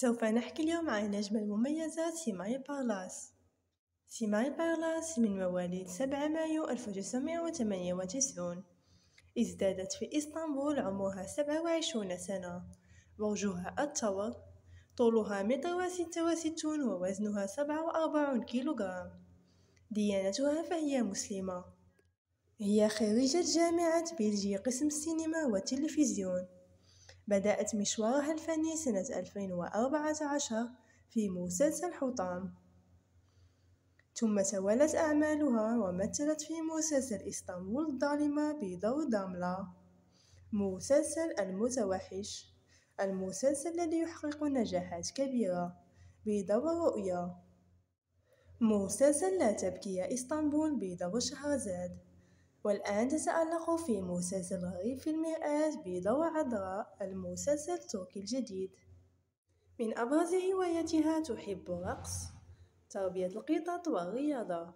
سوف نحكي اليوم عن النجمة المميزة سيماي بارلاس. سيماي بارلاس من مواليد 7 مايو 1998. ازدادت في إسطنبول، عمرها 27 سنة. برجها الثور، طولها 1.66 متر ووزنها 47 كيلوغرام. ديانتها فهي مسلمة. هي خريجة جامعة بلجيكا قسم السينما والتلفزيون. بدأت مشوارها الفني سنة 2014 في مسلسل حطام، ثم توالت أعمالها ومثلت في مسلسل إسطنبول الظالمة بدور داملا، مسلسل المتوحش، المسلسل الذي يحقق نجاحات كبيرة بدور رؤيا، مسلسل لا تبكي يا إسطنبول بدور شهرزاد، والآن تتألق في مسلسل غريب في المرآة بدور عذراء، المسلسل التركي الجديد. من أبرز هواياتها تحب الرقص، تربية القطط والرياضة.